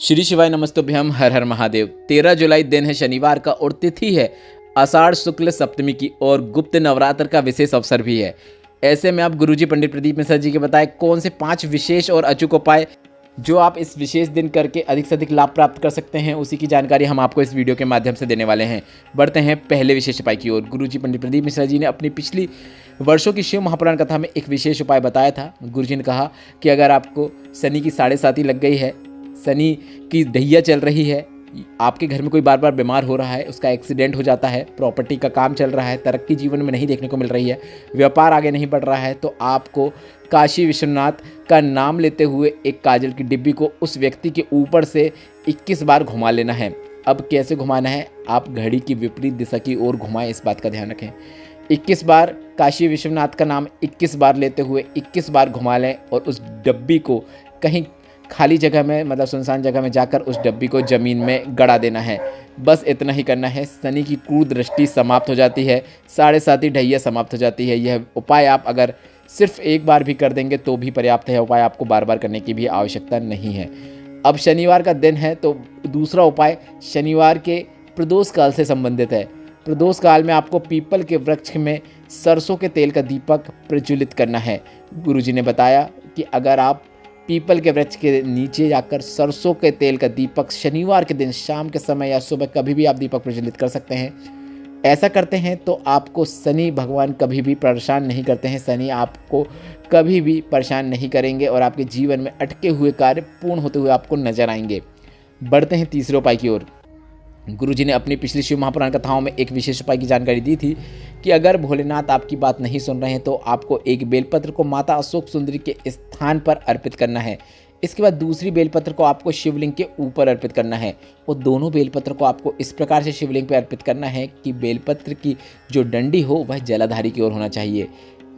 श्री शिवाय नमस्तुभ्यम, हर हर महादेव। 13 जुलाई दिन है शनिवार का और तिथि है आषाढ़ शुक्ल सप्तमी की और गुप्त नवरात्र का विशेष अवसर भी है। ऐसे में आप गुरुजी पंडित प्रदीप मिश्रा जी के बताए कौन से 5 विशेष और अचूक उपाय जो आप इस विशेष दिन करके अधिक से अधिक लाभ प्राप्त कर सकते हैं, उसी की जानकारी हम आपको इस वीडियो के माध्यम से देने वाले हैं। बढ़ते हैं पहले विशेष उपाय की ओर। गुरुजी पंडित प्रदीप मिश्रा जी ने अपनी पिछली वर्षों की शिव महापुराण कथा में एक विशेष उपाय बताया था। गुरुजी ने कहा कि अगर आपको शनि की 7.5 लग गई है, शनि की ढैया चल रही है, आपके घर में कोई बार बार बीमार हो रहा है, उसका एक्सीडेंट हो जाता है, प्रॉपर्टी का काम चल रहा है, तरक्की जीवन में नहीं देखने को मिल रही है, व्यापार आगे नहीं बढ़ रहा है, तो आपको काशी विश्वनाथ का नाम लेते हुए एक काजल की डिब्बी को उस व्यक्ति के ऊपर से 21 बार घुमा लेना है। अब कैसे घुमाना है? आप घड़ी की विपरीत दिशा की ओर घुमाएं, इस बात का ध्यान रखें। 21 बार काशी विश्वनाथ का नाम 21 बार लेते हुए 21 बार घुमा लें और उस डब्बी को कहीं खाली जगह में, मतलब सुनसान जगह में जाकर उस डब्बी को ज़मीन में गड़ा देना है। बस इतना ही करना है। शनि की क्रूर दृष्टि समाप्त हो जाती है, 7.5 ढैया समाप्त हो जाती है। यह उपाय आप अगर सिर्फ एक बार भी कर देंगे तो भी पर्याप्त है। उपाय आपको बार बार करने की भी आवश्यकता नहीं है। अब शनिवार का दिन है तो दूसरा उपाय शनिवार के प्रदोष काल से संबंधित है। प्रदोष काल में आपको पीपल के वृक्ष में सरसों के तेल का दीपक प्रज्वलित करना है। गुरुजी ने बताया कि अगर आप पीपल के वृक्ष के नीचे जाकर सरसों के तेल का दीपक शनिवार के दिन शाम के समय या सुबह कभी भी आप दीपक प्रज्वलित कर सकते हैं। ऐसा करते हैं तो आपको शनि भगवान कभी भी परेशान नहीं करते हैं। शनि आपको कभी भी परेशान नहीं करेंगे और आपके जीवन में अटके हुए कार्य पूर्ण होते हुए आपको नजर आएंगे। बढ़ते हैं तीसरे उपाय की ओर। गुरुजी ने अपनी पिछली शिव महापुराण कथाओं में एक विशेष उपाय की जानकारी दी थी कि अगर भोलेनाथ आपकी बात नहीं सुन रहे हैं तो आपको एक बेलपत्र को माता अशोक सुंदरी के स्थान पर अर्पित करना है। इसके बाद दूसरी बेलपत्र को आपको शिवलिंग के ऊपर अर्पित करना है और दोनों बेलपत्र को आपको इस प्रकार से शिवलिंग पर अर्पित करना है कि बेलपत्र की जो डंडी हो वह जलाधारी की ओर होना चाहिए।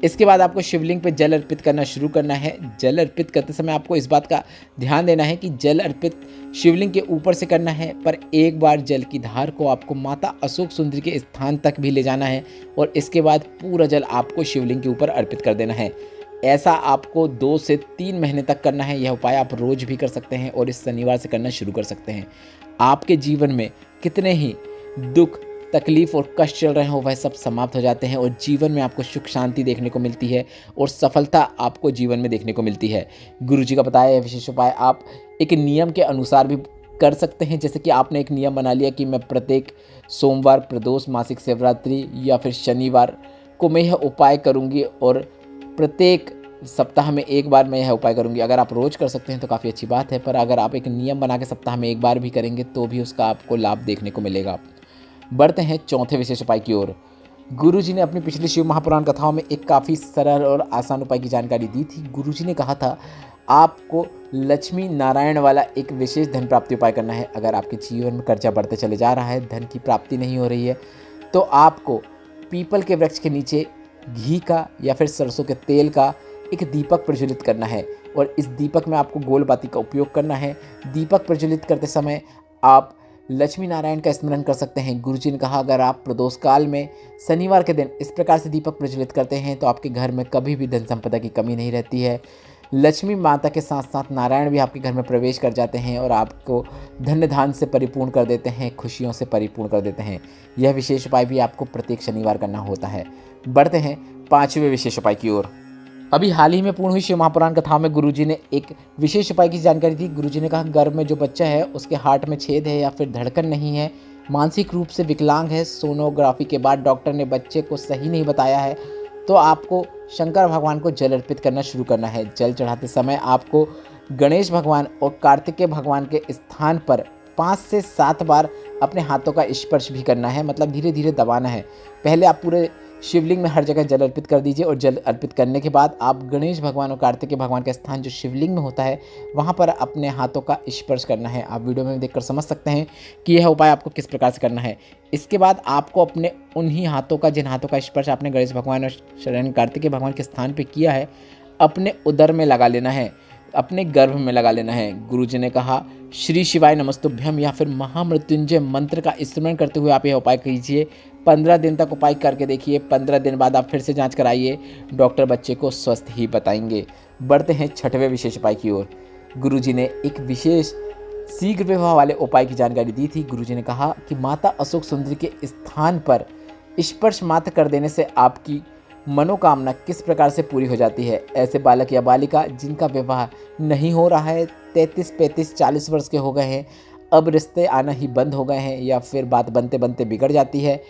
इसके बाद आपको शिवलिंग पे जल अर्पित करना शुरू करना है। जल अर्पित करते समय आपको इस बात का ध्यान देना है कि जल अर्पित शिवलिंग के ऊपर से करना है, पर एक बार जल की धार को आपको माता अशोक सुंदरी के स्थान तक भी ले जाना है और इसके बाद पूरा जल आपको शिवलिंग के ऊपर अर्पित कर देना है। ऐसा आपको 2 से 3 महीने तक करना है। यह उपाय आप रोज भी कर सकते हैं और इस शनिवार से करना शुरू कर सकते हैं। आपके जीवन में कितने ही दुख, तकलीफ और कष्ट चल रहे हो वह सब समाप्त हो जाते हैं और जीवन में आपको सुख शांति देखने को मिलती है और सफलता आपको जीवन में देखने को मिलती है। गुरुजी का बताया यह विशेष उपाय आप एक नियम के अनुसार भी कर सकते हैं। जैसे कि आपने एक नियम बना लिया कि मैं प्रत्येक सोमवार, प्रदोष, मासिक शिवरात्रि या फिर शनिवार को मैं यह उपाय करूँगी और प्रत्येक सप्ताह में एक बार मैं यह उपाय करूँगी। अगर आप रोज़ कर सकते हैं तो काफ़ी अच्छी बात है, पर अगर आप एक नियम बना के सप्ताह में एक बार भी करेंगे तो भी उसका आपको लाभ देखने को मिलेगा। बढ़ते हैं चौथे विशेष उपाय की ओर। गुरुजी ने अपनी पिछली शिव महापुराण कथाओं में एक काफ़ी सरल और आसान उपाय की जानकारी दी थी। गुरुजी ने कहा था आपको लक्ष्मी नारायण वाला एक विशेष धन प्राप्ति उपाय करना है। अगर आपके जीवन में कर्जा बढ़ते चले जा रहा है, धन की प्राप्ति नहीं हो रही है, तो आपको पीपल के वृक्ष के नीचे घी का या फिर सरसों के तेल का एक दीपक प्रज्वलित करना है और इस दीपक में आपको गोल बाती का उपयोग करना है। दीपक प्रज्वलित करते समय आप लक्ष्मी नारायण का स्मरण कर सकते हैं। गुरुजी ने कहा अगर आप प्रदोष काल में शनिवार के दिन इस प्रकार से दीपक प्रज्वलित करते हैं तो आपके घर में कभी भी धन संपदा की कमी नहीं रहती है। लक्ष्मी माता के साथ साथ नारायण भी आपके घर में प्रवेश कर जाते हैं और आपको धन्य धान से परिपूर्ण कर देते हैं, खुशियों से परिपूर्ण कर देते हैं। यह विशेष उपाय भी आपको प्रत्येक शनिवार करना होता है। बढ़ते हैं 5वें विशेष उपाय की ओर। अभी हाल ही में पूर्ण हुई शिव महापुराण कथा में गुरुजी ने एक विशेष उपाय की जानकारी दी। गुरुजी ने कहा गर्भ में जो बच्चा है उसके हार्ट में छेद है या फिर धड़कन नहीं है, मानसिक रूप से विकलांग है, सोनोग्राफी के बाद डॉक्टर ने बच्चे को सही नहीं बताया है, तो आपको शंकर भगवान को जल अर्पित करना शुरू करना है। जल चढ़ाते समय आपको गणेश भगवान और कार्तिकेय भगवान के स्थान पर 5 से 7 बार अपने हाथों का स्पर्श भी करना है, मतलब धीरे धीरे दबाना है। पहले आप पूरे शिवलिंग में हर जगह जल अर्पित कर दीजिए और जल अर्पित करने के बाद आप गणेश भगवान और कार्तिकेय भगवान का स्थान जो शिवलिंग में होता है वहाँ पर अपने हाथों का स्पर्श करना है। आप वीडियो में देखकर समझ सकते हैं कि यह उपाय आपको किस प्रकार से करना है। इसके बाद आपको अपने उन्हीं हाथों का, जिन हाथों का स्पर्श आपने गणेश भगवान और शरण कार्तिकेय भगवान के स्थान पर किया है, अपने उदर में लगा लेना है, अपने गर्भ में लगा लेना है। गुरुजी ने कहा श्री शिवाय नमस्तुभ्यम या फिर महामृत्युंजय मंत्र का स्मरण करते हुए आप यह उपाय कीजिए। 15 दिन तक उपाय करके देखिए। 15 दिन बाद आप फिर से जांच कराइए, डॉक्टर बच्चे को स्वस्थ ही बताएंगे। बढ़ते हैं 6वें विशेष उपाय की ओर। गुरुजी ने एक विशेष शीघ्र विवाह वाले उपाय की जानकारी दी थी। गुरुजी ने कहा कि माता अशोक सुंदरी के स्थान पर स्पर्श मात्र कर देने से आपकी मनोकामना किस प्रकार से पूरी हो जाती है। ऐसे बालक या बालिका जिनका विवाह नहीं हो रहा है, 33, 35, 40 वर्ष के हो गए हैं, अब रिश्ते आना ही बंद हो गए हैं, या फिर बात बनते बनते बिगड़ जाती है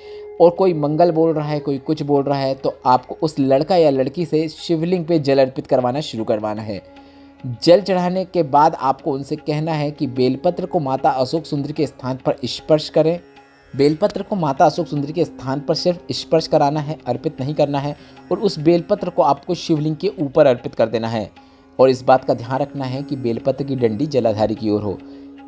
और कोई मंगल बोल रहा है, कोई कुछ बोल रहा है, तो आपको उस लड़का या लड़की से शिवलिंग पे जल अर्पित करवाना शुरू करवाना है। जल चढ़ाने के बाद आपको उनसे कहना है कि बेलपत्र को माता अशोक सुंदरी के स्थान पर स्पर्श करें। बेलपत्र को माता अशोक सुंदरी के स्थान पर सिर्फ स्पर्श कराना है, अर्पित नहीं करना है, और उस बेलपत्र को आपको शिवलिंग के ऊपर अर्पित कर देना है। और इस बात का ध्यान रखना है कि बेलपत्र की डंडी जलाधारी की ओर हो।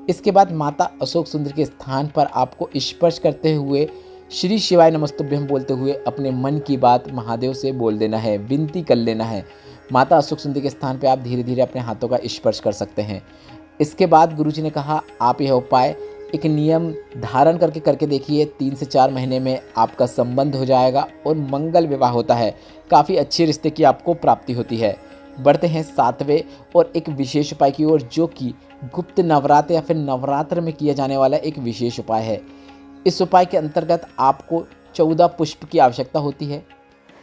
इसके बाद माता अशोक सुंदरी के स्थान पर आपको स्पर्श करते हुए श्री शिवाय नमस्तुभ्यम बोलते हुए अपने मन की बात महादेव से बोल देना है, विनती कर लेना है। माता अशोक सुंदरी के स्थान पर आप धीरे धीरे अपने हाथों का स्पर्श कर सकते हैं। इसके बाद गुरुजी ने कहा आप यह उपाय एक नियम धारण करके देखिए। 3 से 4 महीने में आपका संबंध हो जाएगा और मंगल विवाह होता है। काफ़ी अच्छे रिश्ते की आपको प्राप्ति होती है। बढ़ते हैं 7वें और एक विशेष उपाय की ओर, जो कि गुप्त नवरात्र या फिर नवरात्र में किया जाने वाला एक विशेष उपाय है। इस उपाय के अंतर्गत आपको 14 पुष्प की आवश्यकता होती है।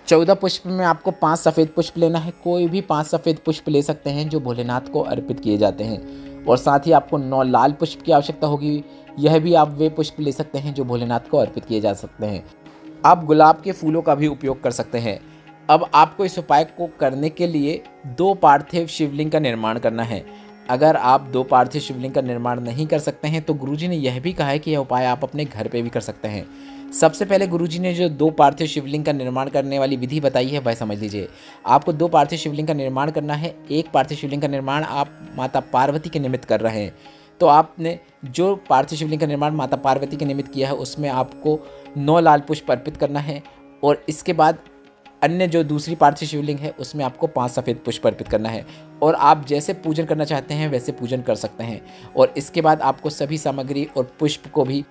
14 पुष्प में आपको 5 सफ़ेद पुष्प लेना है। कोई भी 5 सफ़ेद पुष्प ले सकते हैं जो भोलेनाथ को अर्पित किए जाते हैं। और साथ ही आपको 9 लाल पुष्प की आवश्यकता होगी। यह भी आप वे पुष्प ले सकते हैं जो भोलेनाथ को अर्पित किए जा सकते हैं। आप गुलाब के फूलों का भी उपयोग कर सकते हैं। अब आपको इस उपाय को करने के लिए 2 पार्थिव शिवलिंग का निर्माण करना है। अगर आप 2 पार्थिव शिवलिंग का निर्माण नहीं कर सकते हैं तो गुरुजी ने यह भी कहा है कि यह उपाय आप अपने घर पे भी कर सकते हैं। सबसे पहले गुरुजी ने जो 2 पार्थिव शिवलिंग का निर्माण करने वाली विधि बताई है वह समझ लीजिए। आपको 2 पार्थिव शिवलिंग का निर्माण करना है। एक पार्थिव शिवलिंग का निर्माण आप माता पार्वती के निमित्त कर रहे हैं, तो आपने जो पार्थिव शिवलिंग का निर्माण माता पार्वती के निमित्त किया है उसमें आपको 9 लाल पुष्प अर्पित करना है। और इसके बाद अन्य जो दूसरी पार्थिव शिवलिंग है उसमें आपको 5 सफ़ेद पुष्प अर्पित करना है। और आप जैसे पूजन करना चाहते हैं वैसे पूजन कर सकते हैं। और इसके बाद आपको सभी सामग्री और पुष्प को भी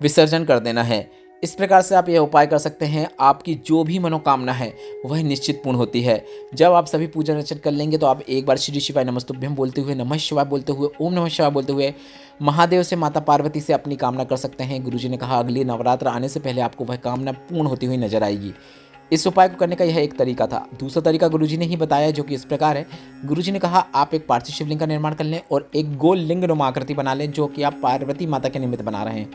विसर्जन कर देना है। इस प्रकार से आप यह उपाय कर सकते हैं। आपकी जो भी मनोकामना है वह निश्चित पूर्ण होती है। जब आप सभी पूजन अर्चन कर लेंगे तो आप एक बार श्री शिवाय नमस्तुभ्यम बोलते हुए, नमः शिवाय बोलते हुए, ओम नमः शिवाय बोलते हुए महादेव से, माता पार्वती से अपनी कामना कर सकते हैं। गुरुजी ने कहा अगली नवरात्र आने से पहले आपको वह कामना पूर्ण होती हुई नजर आएगी। इस उपाय को करने का यह एक तरीका था। दूसरा तरीका गुरुजी ने ही बताया जो कि इस प्रकार है। गुरुजी ने कहा आप एक पार्थिव शिवलिंग का निर्माण कर लें और एक गोल लिंग नुमा आकृति बना लें जो कि आप पार्वती माता के निमित्त बना रहे हैं।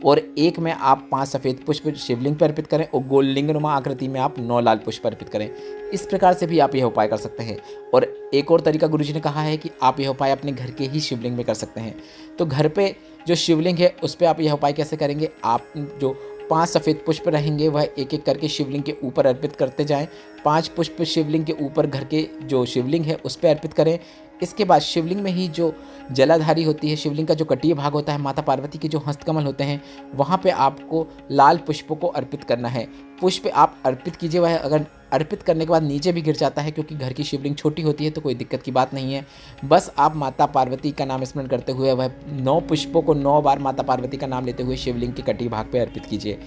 और एक में आप 5 सफ़ेद पुष्प शिवलिंग पर अर्पित करें और गोल लिंग नुमा आकृति में आप 9 लाल पुष्प अर्पित करें। इस प्रकार से भी आप यह उपाय कर सकते हैं। और एक और तरीका गुरुजी ने कहा है कि आप यह उपाय अपने घर के ही शिवलिंग में कर सकते हैं। तो घर पे जो शिवलिंग है उस पर आप यह उपाय कैसे करेंगे, आप जो 5 सफ़ेद पुष्प रहेंगे वह एक एक करके शिवलिंग के ऊपर अर्पित करते जाएं। 5 पुष्प शिवलिंग के ऊपर घर के जो शिवलिंग है उस पर अर्पित करें। इसके बाद शिवलिंग में ही जो जलाधारी होती है, शिवलिंग का जो कटीय भाग होता है, माता पार्वती के जो हस्तकमल होते हैं, वहाँ पे आपको लाल पुष्पों को अर्पित करना है। पुष्प आप अर्पित कीजिए, वह अगर अर्पित करने के बाद नीचे भी गिर जाता है क्योंकि घर की शिवलिंग छोटी होती है तो कोई दिक्कत की बात नहीं है। बस आप माता पार्वती का नाम स्मरण करते हुए वह 9 पुष्पों को 9 बार माता पार्वती का नाम लेते हुए शिवलिंग के कटी भाग पर अर्पित कीजिए।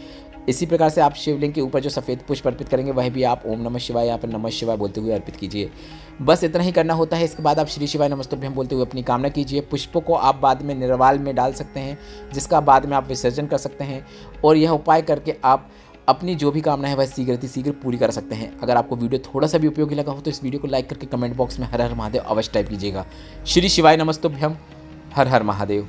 इसी प्रकार से आप शिवलिंग के ऊपर जो सफ़ेद पुष्प अर्पित करेंगे वह भी आप ओम नमः शिवाय या फिर नमः शिवाय बोलते हुए अर्पित कीजिए। बस इतना ही करना होता है। इसके बाद आप श्री शिवाय नमस्तुभ्यम बोलते हुए अपनी कामना कीजिए। पुष्पों को आप बाद में निर्वाल में डाल सकते हैं जिसका बाद में आप विसर्जन कर सकते हैं। और यह उपाय करके आप अपनी जो भी कामना है वह शीघ्र पूरी कर सकते हैं। अगर आपको वीडियो थोड़ा सा भी उपयोगी लगा हो तो इस वीडियो को लाइक करके कमेंट बॉक्स में हर हर महादेव अवश्य टाइप कीजिएगा। श्री शिवाय नमस्तुभ्यम। हर हर महादेव।